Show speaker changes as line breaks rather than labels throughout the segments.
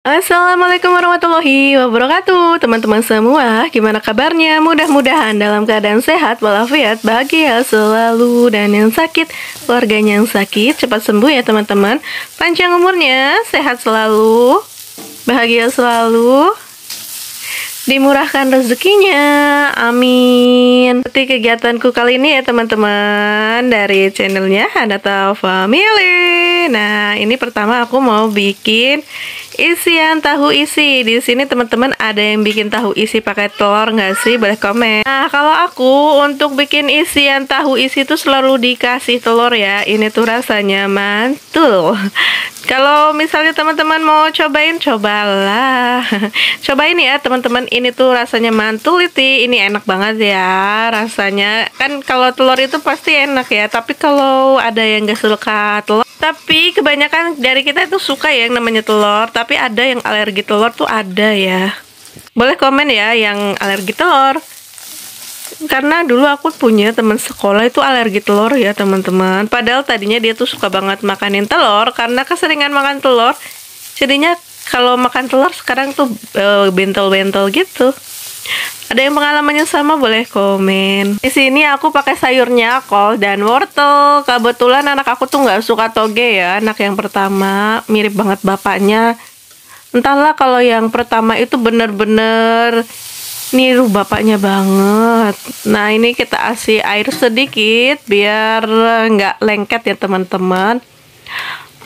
Assalamualaikum warahmatullahi wabarakatuh. Teman-teman semua, gimana kabarnya? Mudah-mudahan dalam keadaan sehat walafiat, bahagia selalu. Dan yang sakit, keluarganya yang sakit cepat sembuh ya teman-teman. Panjang umurnya, sehat selalu, bahagia selalu, dimurahkan rezekinya, amin. Seperti kegiatanku kali ini ya teman-teman, dari channelnya Hanata Family. Nah, ini pertama aku mau bikin isian tahu isi. Di sini teman-teman ada yang bikin tahu isi pakai telur nggak sih? Boleh komen. Nah, kalau aku untuk bikin isian tahu isi itu selalu dikasih telur ya. Ini tuh rasanya mantul. Kalau misalnya teman-teman mau cobain, cobalah. Cobain ya teman-teman, ini tuh rasanya mantul itu. Ini enak banget ya rasanya. Kan kalau telur itu pasti enak ya, tapi kalau ada yang gak suka telur, tapi kebanyakan dari kita itu suka ya yang namanya telur, tapi ada yang alergi telur tuh ada ya. Boleh komen ya yang alergi telur. Karena dulu aku punya teman sekolah itu alergi telur ya teman-teman. Padahal tadinya dia tuh suka banget makanin telur, karena keseringan makan telur, jadinya kalau makan telur sekarang tuh bentol-bentol gitu. Ada yang pengalamannya sama, boleh komen. Di sini aku pakai sayurnya kol dan wortel. Kebetulan anak aku tuh nggak suka toge ya, anak yang pertama, mirip banget bapaknya. Entahlah, kalau yang pertama itu bener-bener niru bapaknya banget. Nah, ini kita kasih air sedikit biar nggak lengket ya teman-teman.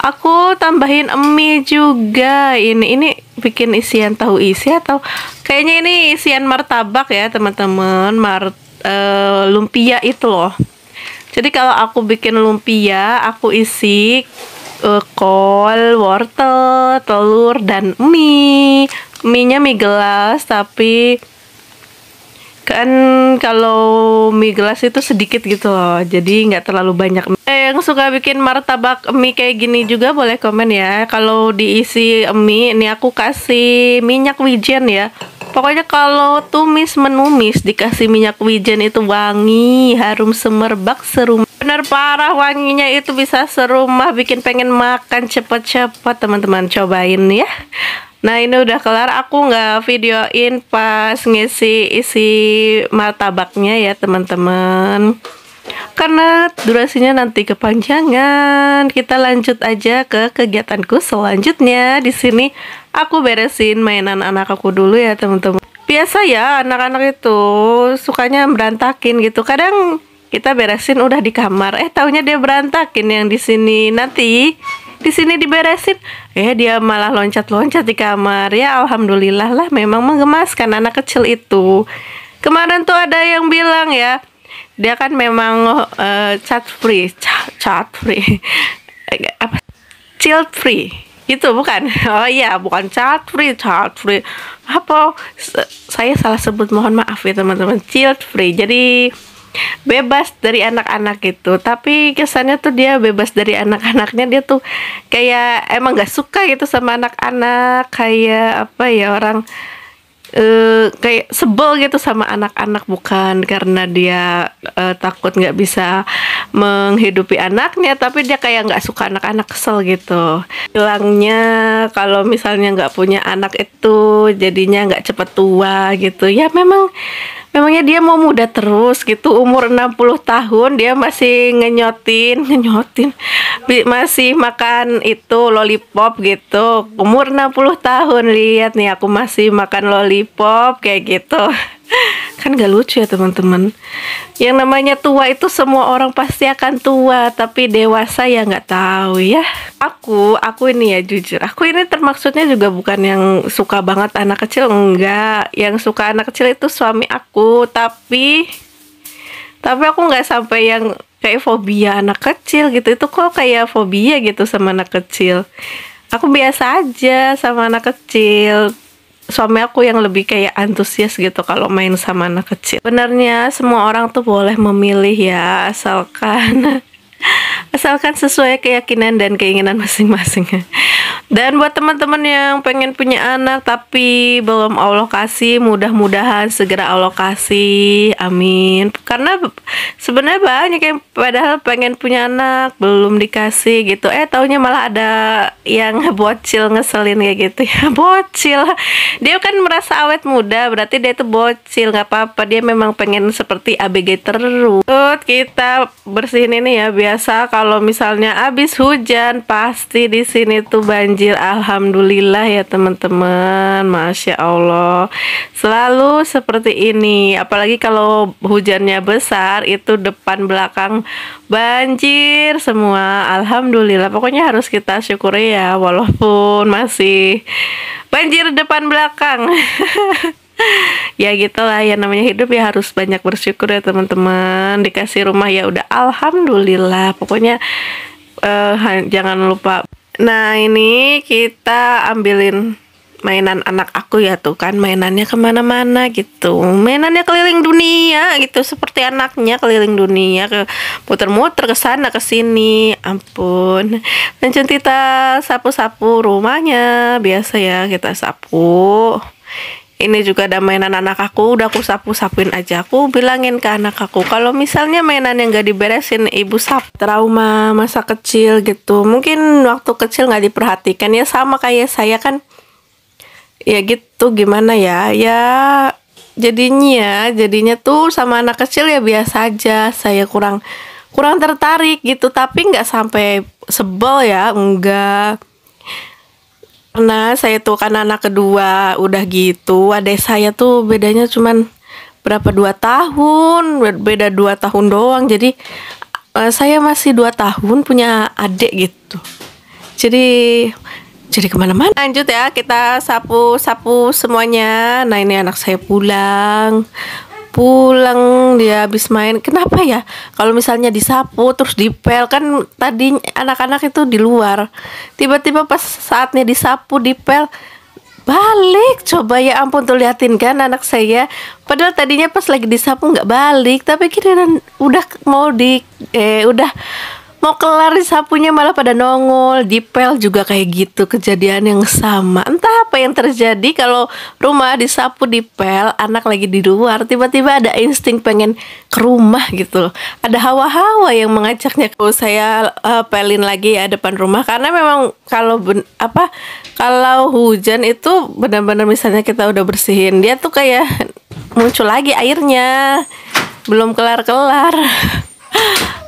Aku tambahin mie juga. Ini bikin isian tahu isi atau kayaknya ini isian martabak ya teman-teman. Lumpia itu loh. Jadi kalau aku bikin lumpia, aku isi kol, wortel, telur, dan mie. Mie-nya mie gelas, tapi kan kalau mie gelas itu sedikit gitu loh, jadi nggak terlalu banyak. Yang suka bikin martabak mie kayak gini juga boleh komen ya. Kalau diisi mie, ini aku kasih minyak wijen ya. Pokoknya kalau tumis menumis dikasih minyak wijen itu wangi, harum semerbak serumah. Bener parah wanginya itu, bisa serumah, bikin pengen makan cepet-cepet teman-teman. Cobain ya. Nah, ini udah kelar, aku nggak videoin pas ngisi isi martabaknya ya teman-teman, karena durasinya nanti kepanjangan. Kita lanjut aja ke kegiatanku selanjutnya. Di sini aku beresin mainan anak aku dulu ya teman-teman. Biasa ya anak-anak itu sukanya berantakin gitu. Kadang kita beresin udah di kamar, taunya dia berantakin yang di sini. Nanti di sini diberesin, dia malah loncat-loncat di kamar. Ya alhamdulillah lah, memang menggemaskan anak kecil itu. Kemarin tuh ada yang bilang ya, dia kan memang child free, apa, child free itu bukan? Oh iya, bukan child free. Apa? Saya salah sebut, mohon maaf ya teman-teman. Child free, jadi bebas dari anak-anak gitu. Tapi kesannya tuh dia bebas dari anak-anaknya, dia tuh kayak emang gak suka gitu sama anak-anak. Kayak apa ya, orang kayak sebel gitu sama anak-anak, bukan karena dia takut nggak bisa menghidupi anaknya, tapi dia kayak nggak suka anak-anak, kesel gitu. Bilangnya kalau misalnya nggak punya anak itu jadinya nggak cepet tua gitu ya. Memangnya dia mau muda terus gitu. Umur 60 tahun dia masih ngenyotin, masih makan itu lollipop gitu. Umur 60 tahun, lihat nih aku masih makan lollipop kayak gitu. Kan gak lucu ya teman-teman. Yang namanya tua itu semua orang pasti akan tua, tapi dewasa ya nggak tahu ya. Aku ini ya jujur, aku ini termaksudnya juga bukan yang suka banget anak kecil, enggak. Yang suka anak kecil itu suami aku, tapi aku nggak sampai yang kayak fobia anak kecil gitu. Itu kok kayak fobia gitu sama anak kecil. Aku biasa aja sama anak kecil. Suami aku yang lebih kayak antusias gitu kalau main sama anak kecil. Sebenarnya semua orang tuh boleh memilih ya, asalkan sesuai keyakinan dan keinginan masing-masing. Dan buat teman-teman yang pengen punya anak tapi belum Allah kasih, mudah-mudahan segera Allah kasih, amin. Karena sebenarnya banyak yang padahal pengen punya anak belum dikasih gitu, taunya malah ada yang bocil, ngeselin kayak gitu ya. Bocil, dia kan merasa awet muda, berarti dia itu bocil. Nggak apa-apa, dia memang pengen seperti ABG terus. Kita bersihin ini ya. Biasa kalau misalnya habis hujan pasti di sini tuh banjir. Alhamdulillah ya teman-teman, Masya Allah, selalu seperti ini. Apalagi kalau hujannya besar, itu depan belakang banjir semua. Alhamdulillah, pokoknya harus kita syukuri ya, walaupun masih banjir depan belakang. Ya gitulah ya, namanya hidup ya, harus banyak bersyukur ya teman-teman. Dikasih rumah ya udah alhamdulillah. Pokoknya jangan lupa. Nah ini kita ambilin mainan anak aku ya, tuh kan mainannya kemana-mana gitu, mainannya keliling dunia gitu, seperti anaknya keliling dunia, ke muter-muter ke sana ke sini. Ampun. Lanjut kita sapu-sapu rumahnya, biasa ya kita sapu. Ini juga ada mainan anak aku, udah aku sapu-sapuin aja. Aku bilangin ke anak aku, kalau misalnya mainan yang gak diberesin, ibu sapu. Trauma masa kecil gitu, mungkin waktu kecil gak diperhatikan ya, sama kayak saya kan. Ya gitu, gimana ya, jadinya tuh sama anak kecil ya biasa aja. Saya kurang tertarik gitu, tapi nggak sampai sebel ya, enggak. Karena saya tuh kan anak kedua, udah gitu. Adik saya tuh bedanya cuman berapa, 2 tahun, beda 2 tahun doang. Jadi saya masih 2 tahun punya adik gitu. Jadi kemana-mana. Lanjut ya, kita sapu semuanya. Nah ini anak saya pulang dia habis main. Kenapa ya kalau misalnya disapu terus dipel, kan tadi anak-anak itu di luar, tiba-tiba pas saatnya disapu dipel balik. Coba ya ampun, tuh liatin kan anak saya, padahal tadinya pas lagi disapu nggak balik, tapi kira udah mau kelar disapunya malah pada nongol. Dipel juga kayak gitu, kejadian yang sama. Entah apa yang terjadi kalau rumah disapu dipel, anak lagi di luar, tiba-tiba ada insting pengen ke rumah gitu. Ada hawa-hawa yang mengajaknya. Saya pelin lagi ya depan rumah, karena memang kalau hujan itu benar-benar, misalnya kita udah bersihin, dia tuh kayak muncul lagi airnya, belum kelar-kelar.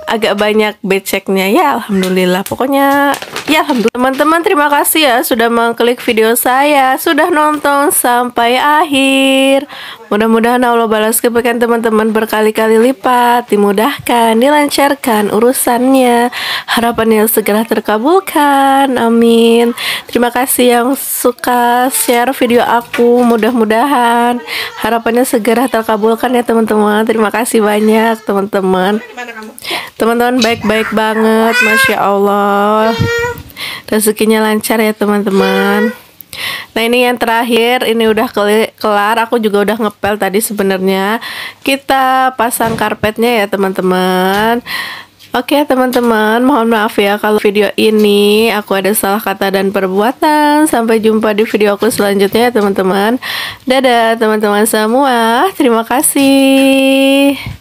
Agak banyak beceknya ya, alhamdulillah. Pokoknya ya alhamdulillah. Teman-teman terima kasih ya sudah mengklik video saya, sudah nonton sampai akhir. Mudah-mudahan Allah balas kebaikan teman-teman berkali-kali lipat, dimudahkan, dilancarkan urusannya, harapannya segera terkabulkan, amin. Terima kasih yang suka share video aku, mudah-mudahan harapannya segera terkabulkan ya teman-teman. Terima kasih banyak teman-teman. Teman-teman baik-baik banget, Masya Allah. Rezekinya lancar ya teman-teman. Nah ini yang terakhir, ini udah kelar. Aku juga udah ngepel tadi sebenarnya. Kita pasang karpetnya ya teman-teman. Oke teman-teman, mohon maaf ya kalau video ini aku ada salah kata dan perbuatan. Sampai jumpa di video aku selanjutnya ya teman-teman. Dadah teman-teman semua, terima kasih.